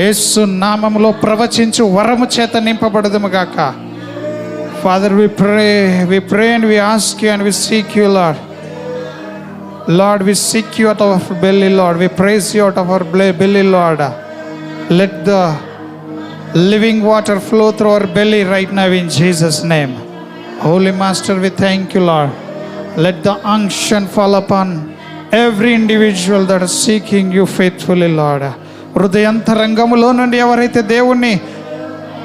యేసు నామములో ప్రవచించు వరము చేత నింపబడదుము గాక. Father, we pray and we ask you and we seek you, Lord. Lord, we seek you out of our belly, Lord. We praise you out of our belly, Lord. Let the living water flow through our belly right now in Jesus' name. Holy Master, we thank you, Lord. Let the unction fall upon every individual that is seeking you faithfully, Lord. హృదయాంతరంగములో నుండి ఎవరైతే దేవుణ్ణి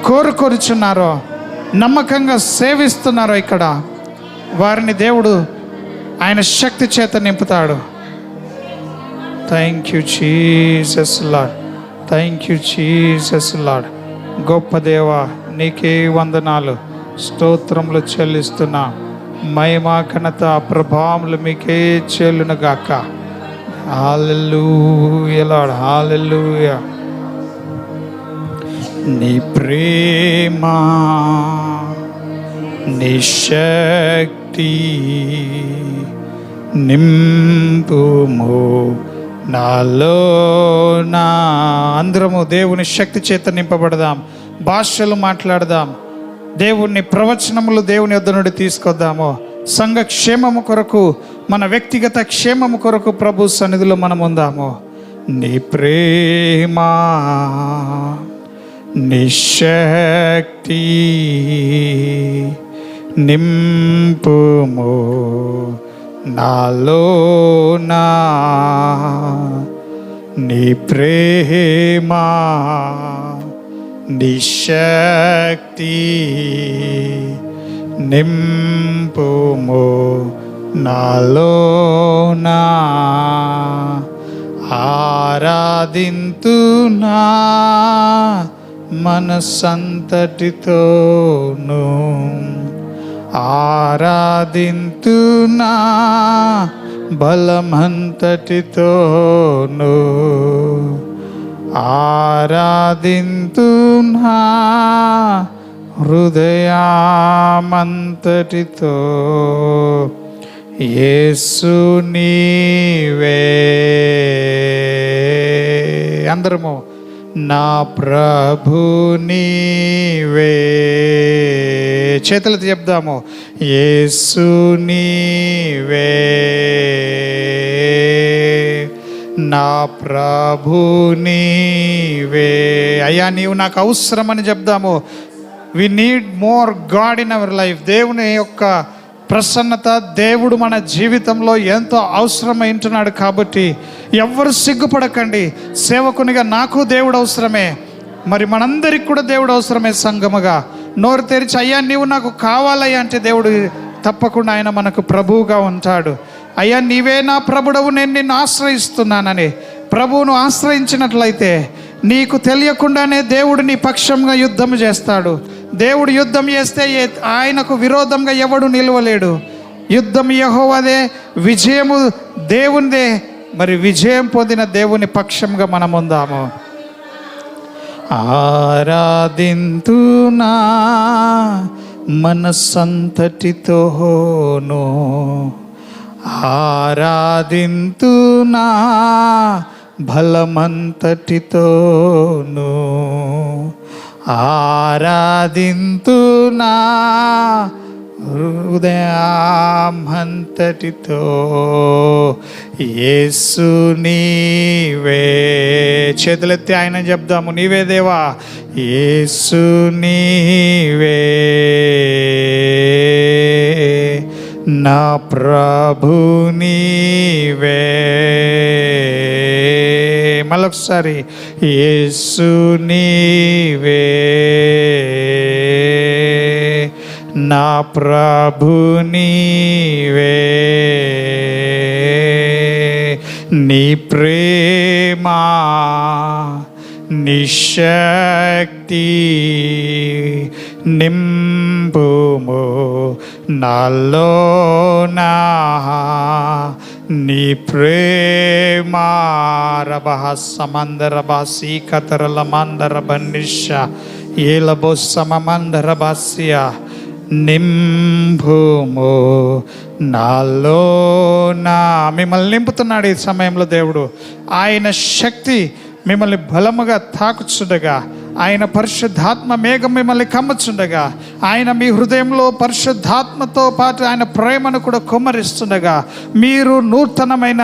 కోరుకొరుచున్నారో, నమ్మకంగా సేవిస్తున్నారో ఇక్కడ, వారిని దేవుడు ఆయన శక్తి చేత నింపుతాడు. Thank you Jesus Lord. Thank you Jesus Lord. గొప్ప దేవా, నీకే వందనాలు, స్తోత్రములు చెల్లిస్తున్నా. మహిమ ఘనత ప్రభావములు మీకే చెల్లును గాక. హల్లెలూయా లార్డ్, హల్లెలూయా. నీ ప్రేమ, నీ శక్తి నింపుము నాలో నా. అందరము దేవుని శక్తి చేత నింపబడదాం. భాషలు మాట్లాడదాం. దేవుని ప్రవచనములు దేవుని యొద్ద నుండి తీసుకొద్దాము. సంఘ క్షేమము కొరకు, మన వ్యక్తిగత క్షేమము కొరకు ప్రభు సన్నిధిలో మనం ఉందాము. నీ ప్రేమ, నీ శక్తి నింపుము నాలో నా. నీ ప్రేమ, నీ శక్తి నింపుము నాలో నా. ఆరాధింతునా మనసంతటితోను, ఆరాధింతునా బలమంతటితోను, ఆరాధింతునా హృదయమంతటితో. యేసు నీవే. అందరము నా ప్రభు నీవే. చేతులతో చెప్దాము. యేసు నీవే నా ప్రభు నీవే. అయ్యా, నీవు నాకు అవసరమని చెప్దాము. We need more God in our life. దేవుని యొక్క ప్రసన్నత, దేవుడు మన జీవితంలో ఎంతో అవసరమైంటున్నాడు. కాబట్టి ఎవ్వరు సిగ్గుపడకండి. సేవకునిగా నాకు దేవుడు అవసరమే, మరి మనందరికి కూడా దేవుడు అవసరమే. సంగముగా నోరు తెరిచి అయ్యా నీవు నాకు కావాలయ్యా అంటే దేవుడు తప్పకుండా ఆయన మనకు ప్రభువుగా ఉంటాడు. అయ్యా నీవే నా ప్రభుడవు, నేను నిన్ను ఆశ్రయిస్తున్నానని ప్రభువును ఆశ్రయించినట్లయితే నీకు తెలియకుండానే దేవుడు నీ పక్షంగా యుద్ధం చేస్తాడు. దేవుడు యుద్ధం చేస్తే ఆయనకు విరోధంగా ఎవడు నిలవలేడు. యుద్ధం యెహోవాదే, విజయము దేవునిదే. మరి విజయం పొందిన దేవుని పక్షంగా మనం ఉందాము. ఆరాధింతునా మనసంతటితోను, ఆరాధింతునా బలమంతటితోను, ఆరాధింతునా హృదయమంతటితో. యేసు నీవే. చేతులెత్తి ఆయన చెప్దాము. నీవే దేవా. యేసు నీవే నా ప్రభు నీవే. మళ్ళొకసారి. యేసు నీవే నా ప్రభు నీవే. నీ ప్రేమ, నీ శక్తి నింపుము నాలో నా. నీ ప్రేమ రబహ సమందర బాసి కతరల మందర బన్నిష ఏలబో సమమందర బాసియా నింపుము నాలో నా. మిమ్మల్ని నింపుతున్నాడు ఈ సమయంలో దేవుడు. ఆయన శక్తి మిమ్మల్ని బలముగా తాకుచుండగా, ఆయన పరిశుద్ధాత్మ మేఘం మిమ్మల్ని కమ్ముచుండగా, ఆయన మీ హృదయంలో పరిశుద్ధాత్మతో పాటు ఆయన ప్రేమను కూడా కుమ్మరిస్తుండగా, మీరు నూతనమైన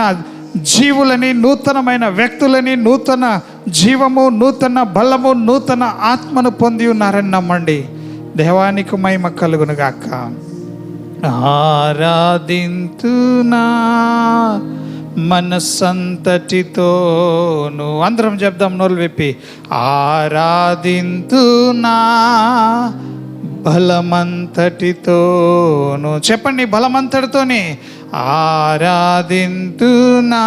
జీవులని, నూతనమైన వ్యక్తులని, నూతన జీవము, నూతన బలము, నూతన ఆత్మను పొంది ఉన్నారని నమ్మండి. దేవానికి మహిమ కలుగునుగాక. ఆరాధింతునా మనస్సంతటితోను. అందరం చెప్దాం నోరు విప్పి. ఆరాధింతునా బలమంతటితోను. చెప్పండి, బలమంతటితోని. ఆరాధింతునా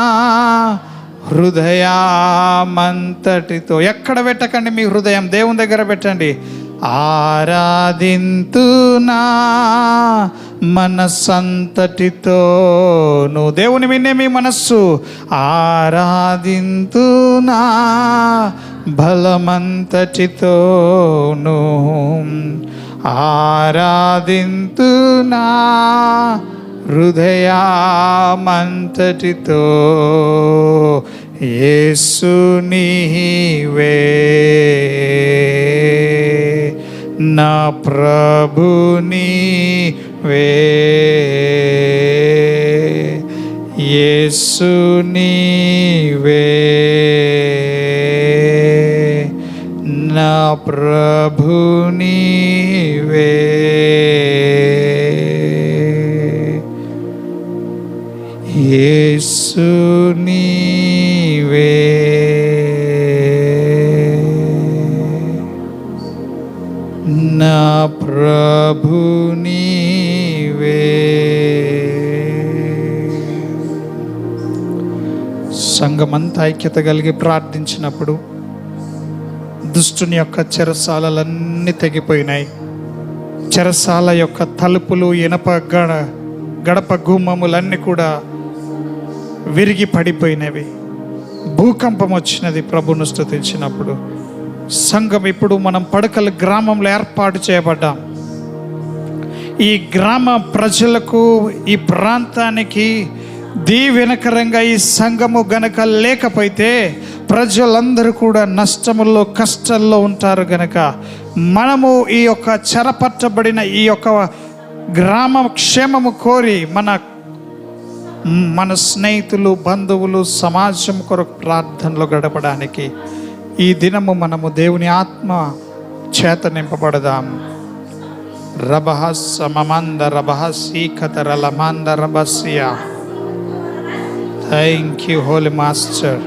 హృదయమంతటితో. ఎక్కడ పెట్టకండి మీ హృదయం, దేవుని దగ్గర పెట్టండి. ఆరాధింతునా మనస్సంతటితోను. దేవుని విన్నే మీ మనస్సు. ఆరాధింతునా బలమంతటితోను. ఆరాధింతునా హృదయమంతటితో. యేసు నీవే నా ప్రభు నీవే, యేసు నీవే నా ప్రభు నీవే, యేసు నీవే నా ప్రభు నీవే. సంఘమంతా ఐక్యత కలిగి ప్రార్థించినప్పుడు దుష్టుని యొక్క చెరసాలలన్నీ తెగిపోయినాయి. చెరసాల యొక్క తలుపులు, ఇనప గడప గుమ్మములన్నీ కూడా విరిగి పడిపోయినవి. భూకంపం వచ్చినది ప్రభును స్తుతించినప్పుడు. సంఘం ఇప్పుడు మనం పడకల గ్రామంలో ఏర్పాటు చేయబడ్డాం. ఈ గ్రామ ప్రజలకు, ఈ ప్రాంతానికి దీవెనకరంగా ఈ సంఘము గనక లేకపోతే ప్రజలందరూ కూడా నష్టముల్లో, కష్టాల్లో ఉంటారు. గనక మనము ఈ యొక్క చెరపట్టబడిన ఈ యొక్క గ్రామ క్షేమము కోరి మన స్నేహితులు, బంధువులు, సమాజం కొరకు ప్రార్థనలో గడపడానికి ఈ దినము మనము దేవుని ఆత్మ చేత నింపబడదాం. రబహస్ మమంద రబహసి కతరలమంద రబసియా. Thank you holy master.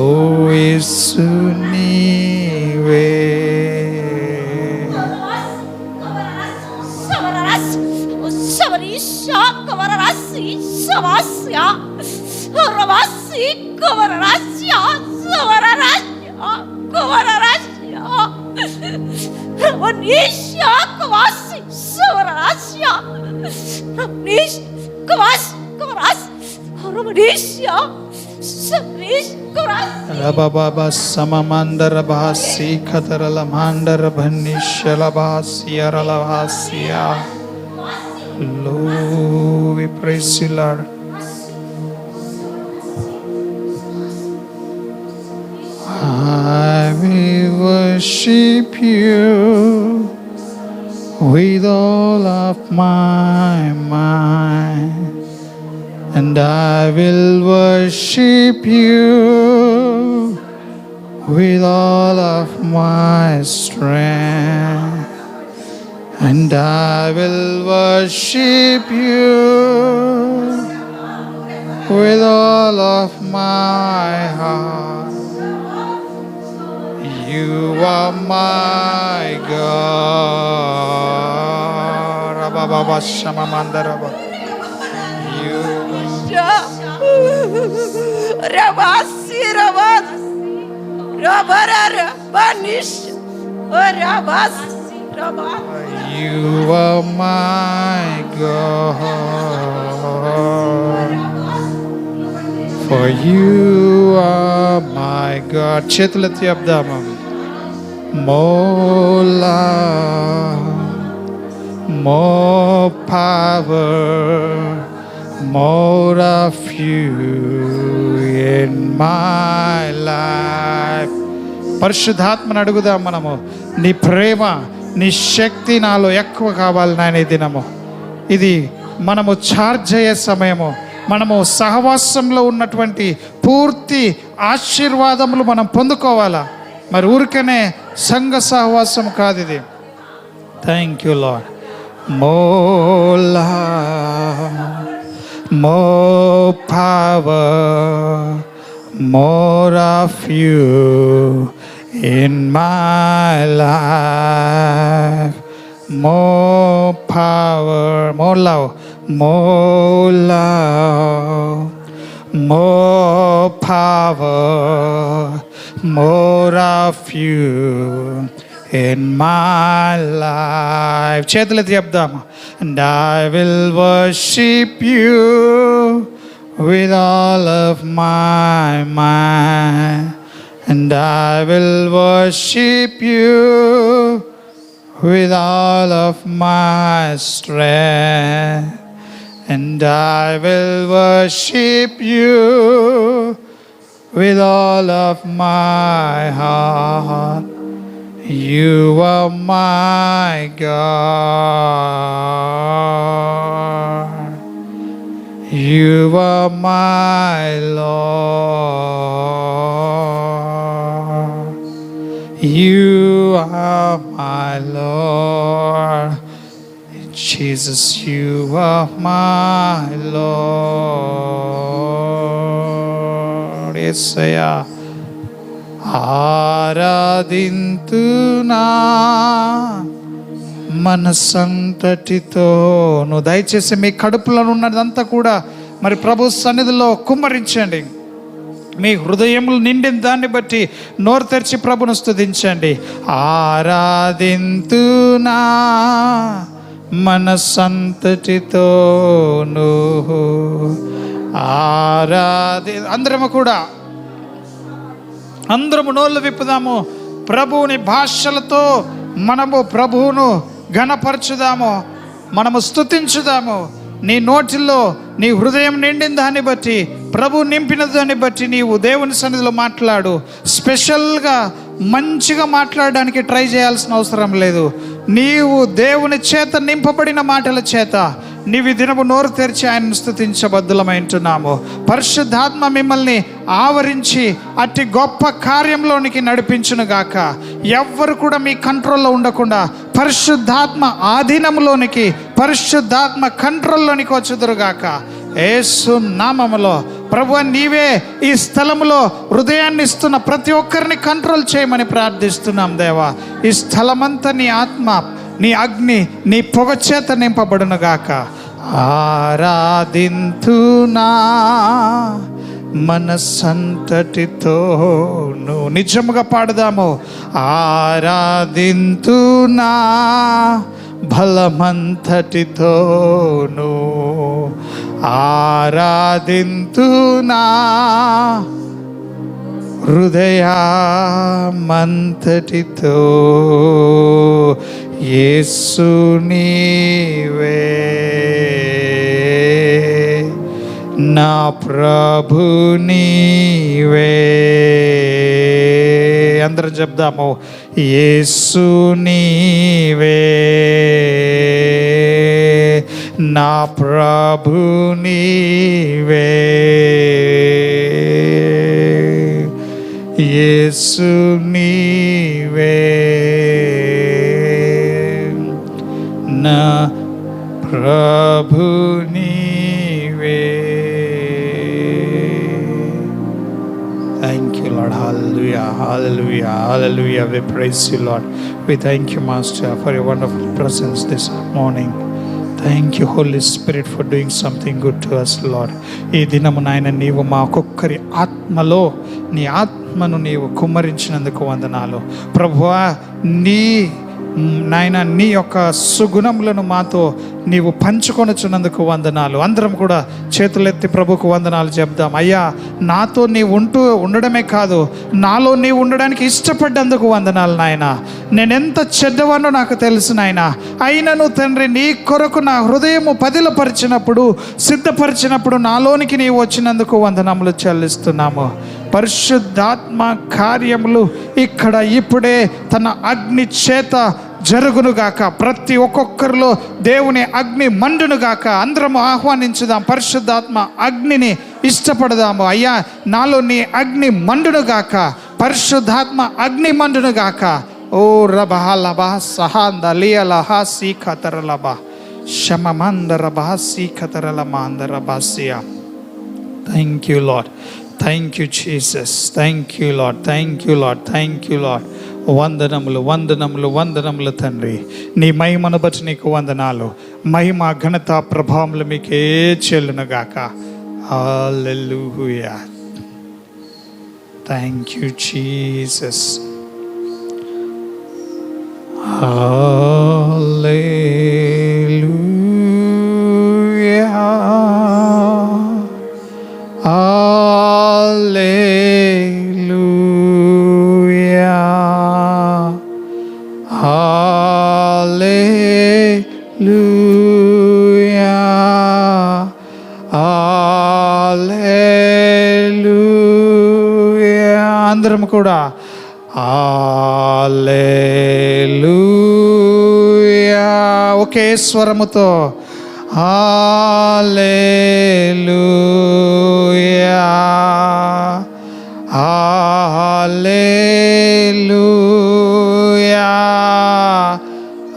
ఓ యేసు నీవే. Rababa samamandara bahasi khatarala mandara bhanishla bahasiya ralahasiya. Lord, we praise you, Lord. I will worship you with all of my mind, and I will worship you with all of my strength, and I will worship you with all of my heart. You are my God. Rababa Shamamandaraba. You Rabasi Rabas Rabara Banish Rabas Rabas. You are my God. For you are my God. Chetlati Abdamam. More love, more power, more of you in my life. పరిశుద్ధాత్మను అడుగుదాం మనము, నీ ప్రేమ నీ శక్తి నాలో ఎక్కువ కావాలి నాయన. ఈ దినము ఇది మనము ఛార్జ్ అయ్యే సమయము. మనము సహవాసంలో ఉన్నటువంటి పూర్తి ఆశీర్వాదములు మనం పొందుకోవాలా. మరి ఊరికనే సంఘ సహవాసం కాదు ఇది. Thank you lord. More love, more power, more of you in my life. More power, more love, more love, more power, more of you in my life. చేతులెత్తి చెప్దాము. And I will worship you with all of my mind. And I will worship you with all of my strength. And I will worship you with all of my heart. You are my God. You are my Lord. You are my Lord. Jesus, you are my Lord. Yesaya. ఆరాధింతునా మనసంతటితో. నువ్వు దయచేసి మీ కడుపులో ఉన్నదంతా కూడా మరి ప్రభు సన్నిధిలో కుమ్మరించండి. మీ హృదయములు నిండిన దాన్ని బట్టి నోరు తెరిచి ప్రభును స్తుతించండి. ఆరాధింతునా మనసంతటితోను. అందరము కూడా అందరము నోళ్ళు విప్పుదాము. ప్రభువుని భాషలతో మనము ప్రభువును ఘనపరచుదాము, మనము స్తుతించుదాము. నీ నోటిలో నీ హృదయం నిండిన దాన్ని బట్టి, ప్రభు నింపిన దాన్ని బట్టి నీవు దేవుని సన్నిధిలో మాట్లాడు. స్పెషల్గా మంచిగా మాట్లాడడానికి ట్రై చేయాల్సిన అవసరం లేదు. నీవు దేవుని చేత నింపబడిన మాటల చేత నీవి దినము నోరు తెరిచి ఆయనను స్తుతించబద్దులమైంటున్నాము. పరిశుద్ధాత్మ మిమ్మల్ని ఆవరించి అట్టి గొప్ప కార్యంలోనికి నడిపించునుగాక. ఎవ్వరు కూడా మీ కంట్రోల్లో ఉండకుండా పరిశుద్ధాత్మ ఆధీనంలోనికి, పరిశుద్ధాత్మ కంట్రోల్లోనికి వచ్చుదురుగాక. యేసు నామములో ప్రభువా, నీవే ఈ స్థలములో హృదయాన్ని ఇస్తున్న ప్రతి ఒక్కరిని కంట్రోల్ చేయమని ప్రార్థిస్తున్నాం దేవా. ఈ స్థలమంతా నీ ఆత్మ, నీ అగ్ని, నీ పొగ చేత నింపబడునుగాక. ఆరాధింతునా మనసంతటితోను. నిజముగా పాడుదాము. ఆరాధింతునా బలమంతటితోను. ఆరాధింతునా హృదయమంతటితో. యేసు నీవే నా ప్రభు నీవే. అందరం చెప్దాము. యేసు నీవే నా ప్రభు నీవే. యేసు నీవే నా ప్రభు నీవే. Thank you, Lord. Hallelujah, hallelujah, hallelujah. We praise you, Lord. We thank you, Master, for your wonderful presence this morning. Thank you, Holy Spirit, for doing something good to us, Lord. ఈ దినము నాయన నీవు మా ఒక్కొక్కరి ఆత్మలో నీ ఆత్మను నీవు కుమ్మరించినందుకు వందనాలు ప్రభువా. నాయన నీ యొక్క సుగుణములను మాతో నీవు పంచుకొనుచున్నందుకు వందనాలు. అందరం కూడా చేతులెత్తి ప్రభుకు వందనాలు చెప్దాం. అయ్యా, నాతో నీవు ఉండడమే కాదు, నాలో నీవు ఉండడానికి ఇష్టపడ్డందుకు వందనాలు నాయన. నేనెంత చెడ్డవానో నాకు తెలుసు నాయన. అయినను తండ్రి, నీ కొరకు నా హృదయము పదిలపరిచినప్పుడు, సిద్ధపరిచినప్పుడు నాలోనికి నీవు వచ్చినందుకు వందనములు చెల్లిస్తున్నాము. పరిశుద్ధాత్మ కార్యములు ఇక్కడ ఇప్పుడే తన అగ్ని చేత జరుగునుగాక. ప్రతి ఒక్కొక్కరిలో దేవుని అగ్ని మండునుగాక. అందరము ఆహ్వానించుదాం. పరిశుద్ధాత్మ అగ్నిని ఇష్టపడదాము. అయ్యా, నాలో నీ అగ్ని మండునుగాక. పరిశుద్ధాత్మ అగ్ని మండునుగాక. ఓ రబహలబా సహాంద లియలహా సీఖతరలబా శమమందరబా సీఖతరలమాందరబాసియా. Thank you Lord. Thank you Jesus. Thank you Lord. Thank you Lord. Thank you Lord. వందనములు, వందనములు, వందనములు తండ్రి. నీ మహిమను బట్టి నీకు వందనాలు. మహిమ, ఘనత, ప్రభావములు మీకే చెల్లునుగాక. Hallelujah. Thank you Jesus. Hallelujah. Hallelujah. Hallelujah. Hallelujah. అందరం కూడా హల్లెలూయా ఒకే స్వరముతో హల్లెలూయా. హల్లెలూయా.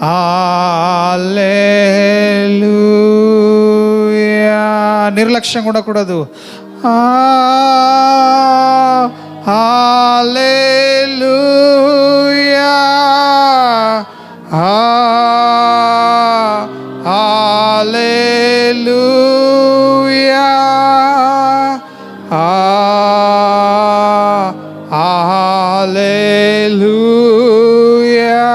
హల్లెలూయా. నిర్లక్ష్యం కూడా కూడదు. హల్లెలూయా. హల్లెలూయా. హల్లెలూయా.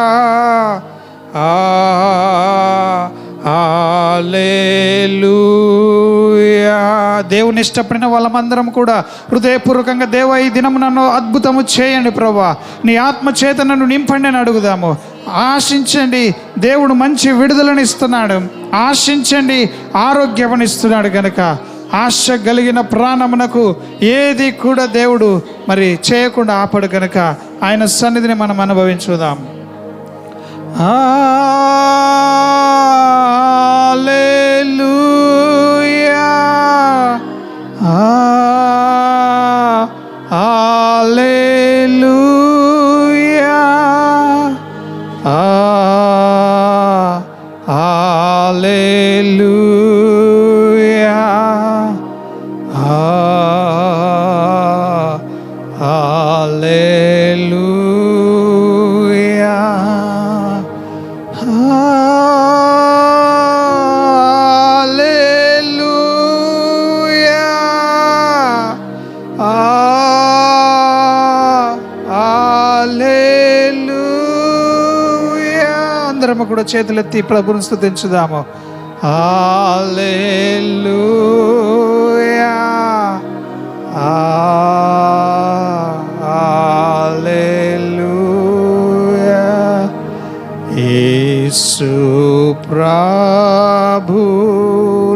హల్లెలూయా. దేవుని ఇష్టపడిన వాళ్ళమందరం కూడా హృదయపూర్వకంగా, దేవ ఈ దినం నన్ను అద్భుతము చేయండి ప్రభా, నీ ఆత్మ చేత నన్ను నింపండి అని అడుగుదాము. ఆశించండి, దేవుడు మంచి విడుదలను ఇస్తున్నాడు. ఆశించండి, ఆరోగ్యమనిస్తున్నాడు. గనుక ఆశ కలిగిన ప్రాణమునకు ఏది కూడా దేవుడు మరి చేయకుండా ఆపడు. గనుక ఆయన సన్నిధిని మనం అనుభవించుదాం. హల్లెలూయా. హల్లెలూయా. హల్లెలూయా. హల్లెలూయా. హల్లెలూయా. హల్లెలూయా. అందరము కూడా చేతులెత్తి ప్రభువును స్తుతించుదాము. హల్లెలూయా. హల్లెలూయా. యేసు ప్రభు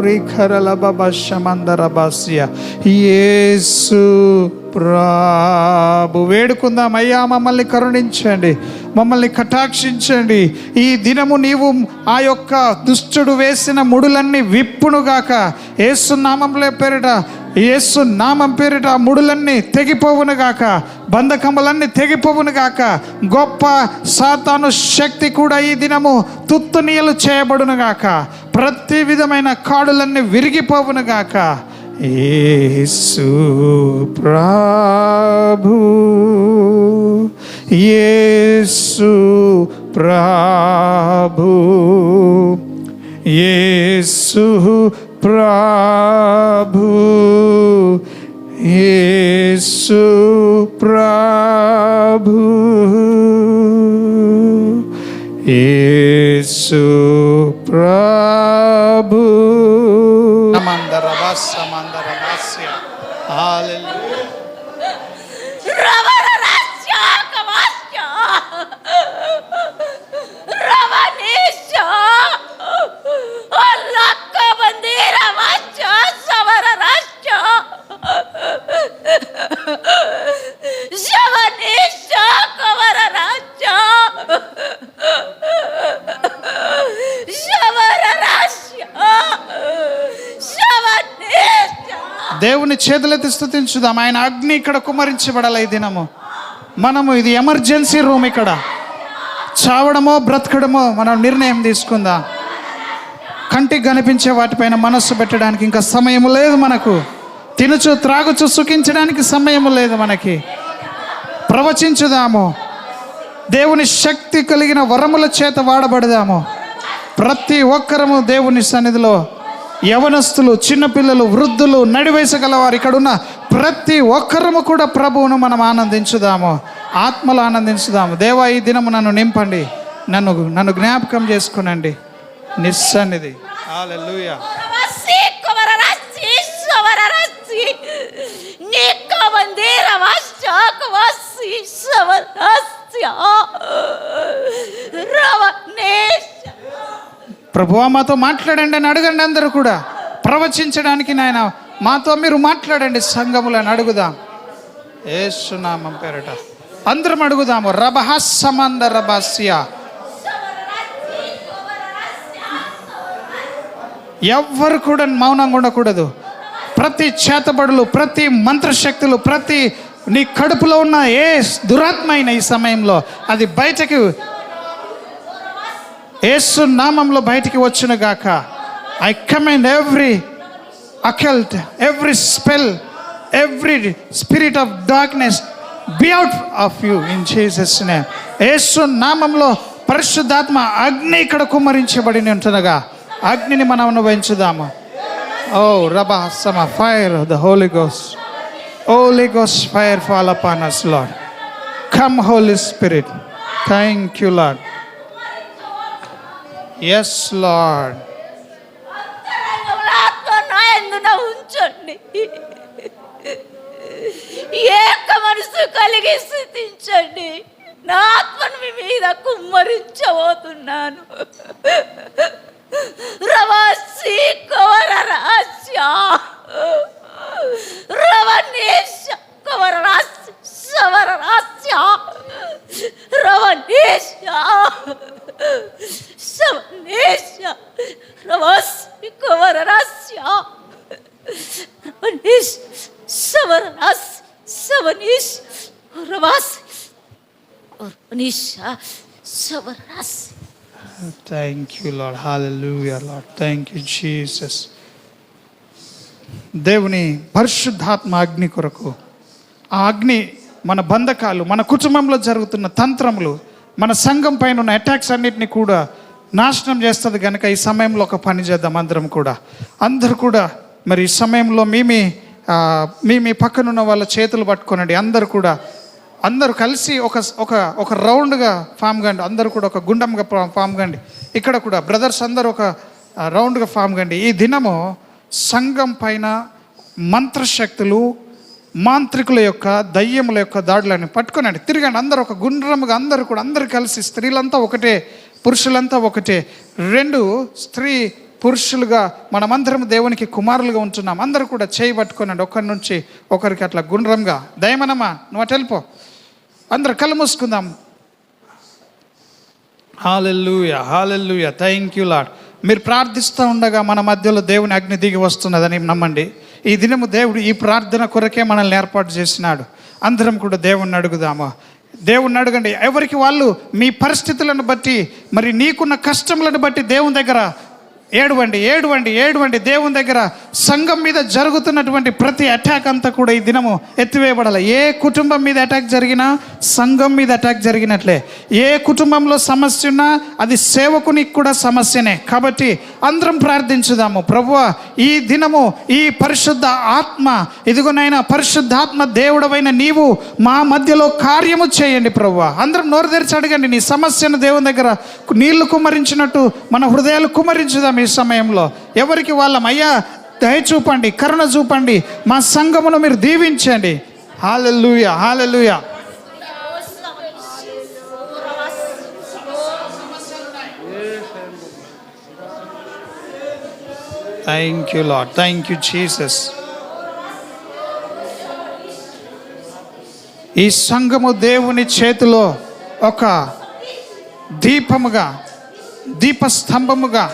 రిఖరలబశమందరబాసియా. యేసు ప్రభు. వేడుకుందాం. అయ్యా, మమ్మల్ని కరుణించండి, మమ్మల్ని కటాక్షించండి. ఈ దినము నీవు ఆ యొక్క దుష్టుడు వేసిన ముడులన్నీ విప్పునుగాక. యేసు నామంలో పేరిట, యేసు నామం పేరిట ముడులన్నీ తెగిపోవునుగాక, బంధకములన్నీ తెగిపోవునుగాక. గొప్ప సాతాను శక్తి కూడా ఈ దినము తుత్తునీయలు చేయబడునుగాక. ప్రతి విధమైన కాడులన్నీ విరిగిపోవునుగాక. యేసు ప్రభు. యేసు ప్రభు. యేసు ప్రభు. యేసు ప్రభు. యేసు ప్రభు. మందరబాస్య. హల్లెలూయా. దేవుని చేతులెత్తి స్తుతించుదాం. ఆయన అగ్ని ఇక్కడ కుమ్మరించబడాలి ఈ దినము. మనము ఇది ఎమర్జెన్సీ రూమ్. ఇక్కడ చావడమో బ్రతకడమో మనం నిర్ణయం తీసుకుందాం. కంటికి కనిపించే వాటిపైన మనస్సు పెట్టడానికి ఇంకా సమయం లేదు మనకు. తినుచు త్రాగుచు సుఖించడానికి సమయం లేదు మనకి. ప్రవచించుదాము. దేవుని శక్తి కలిగిన వరముల చేత వాడబడదాము. ప్రతి ఒక్కరము దేవుని సన్నిధిలో, యవనస్తులు, చిన్నపిల్లలు, వృద్ధులు, నడివయసు గలవారు, ఇక్కడున్న ప్రతి ఒక్కరము కూడా ప్రభువును మనం ఆనందించుదాము. ఆత్మలో ఆనందించుదాము. దేవా, ఈ దినము నన్ను నింపండి, నన్ను జ్ఞాపకం చేసుకునండి. నిస్సన్నిధి. హల్లెలూయా. ప్రభువా, మాతో మాట్లాడండి అని అడగండి. అందరూ కూడా ప్రవచించడానికి నాయన మాతో మీరు మాట్లాడండి సంఘములను అడుగుదాం. యేసు నామం పేరట అందరం అడుగుదాము. రబహస్సమంద రబస్య. ఎవ్వరు కూడా మౌనంగా ఉండకూడదు. ప్రతి చేతబడులు, ప్రతి మంత్రశక్తులు, ప్రతి నీ కడుపులో ఉన్న ఏ దురాత్మ అయినా ఈ సమయంలో అది బయటకు యేసు నామంలో బయటికి వచ్చును గాక. I command every occult, every spell, every spirit of darkness be out of you in Jesus name. Yesu నామంలో పరిశుద్ధాత్మ అగ్ని ఇక్కడ కుమ్మరించబడి ఉంటుండగా అగ్నిని మనం అనుభవించుదాము. ఓ రబా సమ fire the Holy Ghost. Holy Ghost fire fall upon us, Lord. Come, Holy Spirit. Thank you, Lord. Yes, Lord. ఉంచండి. ఏక మనసు కలిగి స్థితించండి. నా ఆత్మను మీ మీద కుమ్మరించబోతున్నాను. రవాసి కవరరాస్య రవనేశ కవరరాస్య సవరరాస్య రవనేశ సవనేశ రవాసి కవరరాస్య రవనేశ సవరరాస్య సవనేశ రవాసి రవనేశ సవరరాస్య. Thank you, Lord. Hallelujah, Lord. Thank you, Jesus. దేవుని పరిశుద్ధాత్మ అగ్ని కొరకు, ఆ అగ్ని మన బంధకాలు, మన కుటుంబంలో జరుగుతున్న తంత్రములు, మన సంఘం పైన ఉన్న అటాక్స్ అన్నిటిని కూడా నాశనం చేస్తుంది కనుక ఈ సమయంలో ఒక పని చేద్దాం. అందరూ కూడా మరి ఈ సమయంలో మీ పక్కనున్న వాళ్ళ చేతులు పట్టుకోనండి. అందరూ కలిసి ఒక రౌండ్గా ఫామ్ కండి. అందరూ కూడా ఒక గుండంగా ఫామ్ కండి. ఇక్కడ కూడా బ్రదర్స్ అందరూ ఒక రౌండ్గా ఫామ్ కండి. ఈ దినము సంఘం పైన మంత్రశక్తులు, మాంత్రికుల యొక్క, దయ్యముల యొక్క దాడులని పట్టుకోనండి. తిరగండి. అందరూ ఒక గుండ్రముగా అందరూ కలిసి, స్త్రీలంతా ఒకటే, పురుషులంతా ఒకటే. 2 స్త్రీ పురుషులుగా మనమందరం దేవునికి కుమారులుగా ఉంటున్నాం. అందరూ కూడా చేయి పట్టుకోనండి. ఒకరి నుంచి ఒకరికి అట్లా గుండ్రంగా. దయమనమ్మా, నువ్వు అటు వెళ్ళిపో. అందరు కళ్ళు మూసుకుందాం. Hallelujah, hallelujah. Thank you Lord. మీరు ప్రార్థిస్తూ ఉండగా మన మధ్యలో దేవుని అగ్ని దిగి వస్తున్నదని నమ్మండి. ఈ దినము దేవుడు ఈ ప్రార్థన కొరకే మనల్ని ఏర్పాటు చేసినాడు. అందరం కూడా దేవుణ్ణి అడుగుదాము. దేవుణ్ణి అడగండి. ఎవరికి వాళ్ళు మీ పరిస్థితులను బట్టి, మరి నీకున్న కష్టములను బట్టి దేవుని దగ్గర ఏడవండి, ఏడవండి, ఏడవండి. దేవుని దగ్గర సంఘం మీద జరుగుతున్నటువంటి ప్రతి అటాక్ అంతా కూడా ఈ దినము ఎత్తివేయబడాలి. ఏ కుటుంబం మీద అటాక్ జరిగినా సంఘం మీద అటాక్ జరిగినట్లే. ఏ కుటుంబంలో సమస్య ఉన్నా అది సేవకునికి కూడా సమస్యనే. కాబట్టి అందరం ప్రార్థించుదాము. ప్రభువా, ఈ దినము ఈ పరిశుద్ధ ఆత్మ, ఇదిగోనైనా పరిశుద్ధాత్మ దేవుడవైన నీవు మా మధ్యలో కార్యము చేయండి ప్రభువా. అందరం నోరు తెరిచి అడగండి. నీ సమస్యను దేవుని దగ్గర నీళ్లు కుమ్మరించినట్టు మన హృదయాలు కుమ్మరించుదాం. ఈ సమయంలో ఎవరికి వాళ్ళం, అయ్యా దయ చూపండి, కరుణ చూపండి, మా సంఘమును మీరు దీవించండి. Hallelujah, hallelujah. Thank you Lord, thank you Jesus. ఈ సంఘము దేవుని చేతిలో ఒక దీపముగా, దీపస్తంభముగా,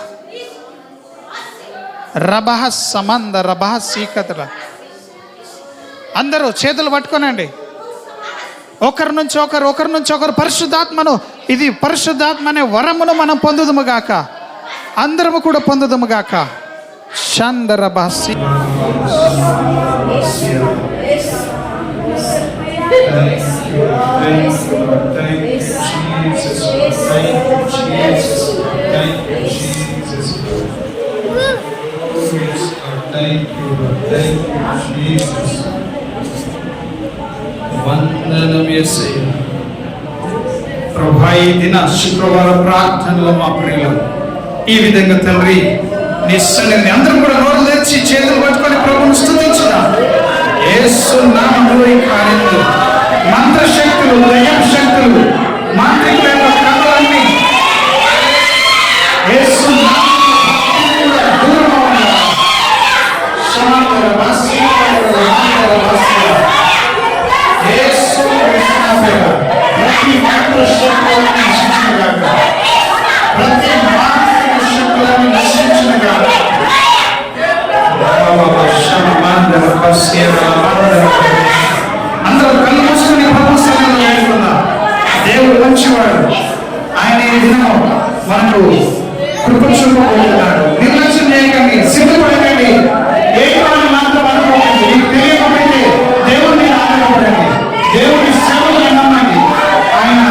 రబహ సమంద రబహ సీకతల. అందరూ చేతులు పట్టుకోనండి. ఒకరి నుంచి ఒకరు పరిశుద్ధాత్మను, ఇది పరిశుద్ధాత్మ అనే వరమును మనం పొందుదుము గాక, అందరము కూడా పొందుదుము గాక. షందరబాసి వందనం యేసయ్యా. ప్రభా, ఈ దిన శుక్రవార ప్రార్థనలో మా ప్రియులు ఈ విధంగా తండ్రి నీ సన్నిధిని అందరం కూడా నోరు తెరిచి చేతులు పట్టుకొని ప్రభువును స్తుతించుదాం. యేసు నామములో ఈ కార్యములు, మంత్రశక్తులు, దయ్యం శక్తులు, మాంత్రికుల యొక్క క్రమాలన్నీ యేసు నామములో దూరం అవ్వాలి. సమాంతర భాస్య యేసు కృష్ణాపేర ప్రతి మంత్రశక్తులను నశించుగాక, ప్రతి మాంత్రిక శక్తులను నశించుగాక. అందరూ కళ్ళు మూసుకుని ప్రభు సన్నిధిలో వేడుకుందాం. దేవుడు మంచివాడు. ఆయన ఈ దినం మనకు కృప చూపబోతున్నాడు. నిర్లక్ష్యం చేయకండి, సిద్ధపడకండి. ఏ వాళ్ళు మాత్రం అనుకోకండి. మీకు తెలియకపోతే దేవుడిని ఆనందపడండి, దేవుడి సేవలు నమ్మండి. ఆయన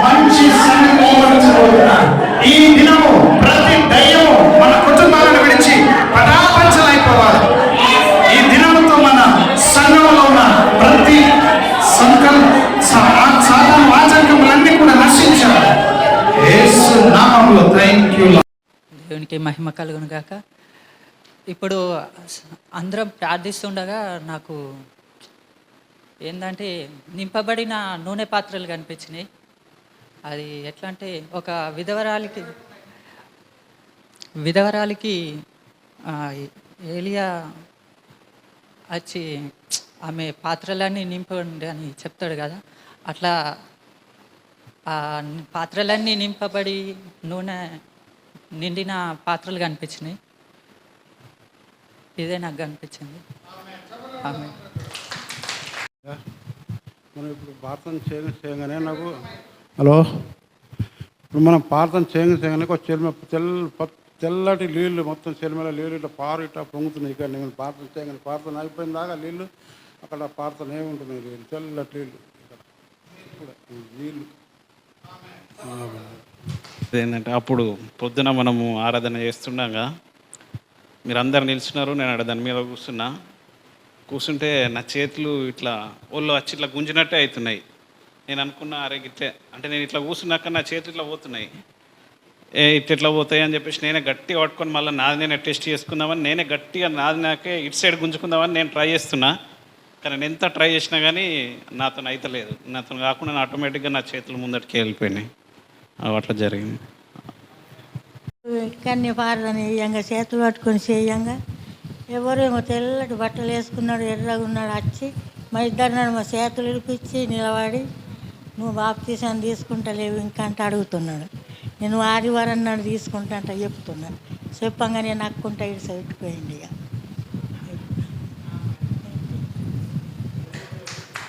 మంచి సన్నిధిలో పరచబోతున్నాడు. ఈ దినము ప్రతి దయ్యము మన కుటుంబాలను విడిచి పటాపంచలైపోవాలి. ఈ దినముతో మన సంఘంలో ఉన్న ప్రతి సాధారణ వాచకములన్నీ కూడా నశించాలి. యేసు నామములో. Thank you. దేవునికి మహిమ కలుగును గాక. ఇప్పుడు అందరం ప్రార్థిస్తుండగా నాకు ఏంటంటే నింపబడిన నూనె పాత్రలు కనిపించినాయి. అది ఎట్లా అంటే ఒక విధవరాలికి ఏలియా వచ్చి ఆమె పాత్రలన్నీ నింపండి అని చెప్తాడు కదా, అట్లా ఆ పాత్రలన్నీ నింపబడి నూనె నిండిన పాత్రలు కనిపించినాయి. ఇదే నాకు కనిపించింది. ఆమె మనం ఇప్పుడు ప్రార్థన చేయగానే నాకు ఇప్పుడు మనం ప్రార్థన చేయగానే ఒక తెల్లటి నీళ్ళు మొత్తం చెలిమల నీళ్ళు ఇట్లా పారు ఇట్లా పొంగుతున్నాయి. ఇక్కడ నేను ప్రార్థన చేయగానే ప్రార్థన అయిపోయిన దాకా నీళ్ళు అక్కడ ప్రార్థన ఏముంటున్నాయి, నీళ్ళు తెల్లటి నీళ్ళు ఇక్కడ నీళ్ళు. ఏంటంటే అప్పుడు పొద్దున మనము ఆరాధన చేస్తుండగా మీరు అందరు నిల్చున్నారు, నేను అక్కడ దాని మీద కూర్చుంటే నా చేతులు ఇట్లా ఒళ్ళు వచ్చి ఇట్లా గుంజినట్టే అవుతున్నాయి. నేను అనుకున్నా, అరే ఇట్లే అంటే నేను ఇట్లా కూర్చున్నాక నా చేతులు ఇట్లా పోతున్నాయి, ఇట్లా పోతాయి అని చెప్పేసి నేనే గట్టిగా పట్టుకొని మళ్ళీ నాది నేనే టెస్ట్ చేసుకుందామని నేనే గట్టిగా నాది నాకే ఇటు సైడ్ గుంజుకుందామని నేను ట్రై చేస్తున్నా. కానీ నేను ఎంత ట్రై చేసినా కానీ నాతో అయితలేదు. నాతో కాకుండా నా ఆటోమేటిక్గా నా చేతులు ముందటికి వెళ్ళిపోయినాయి. అట్లా జరిగింది. కన్నీ పారదని వేయంగా చేతులు పట్టుకొని చేయంగా ఎవరేమో తెల్లటి బట్టలు వేసుకున్నాడు, ఎర్రగా ఉన్నాడు. వచ్చి మా ఇద్దరు మా చేతులు ఇడిపించి నిలబడి నువ్వు బాప్తీసాన్ని తీసుకుంటలేవు ఇంకా అంటే అడుగుతున్నాడు. నేను ఆదివారం నాడు తీసుకుంటా అంటే చెప్తున్నాను. చెప్పంగా నేను అక్కుంటా ఇటు సైడ్కి పోయింది. ఇక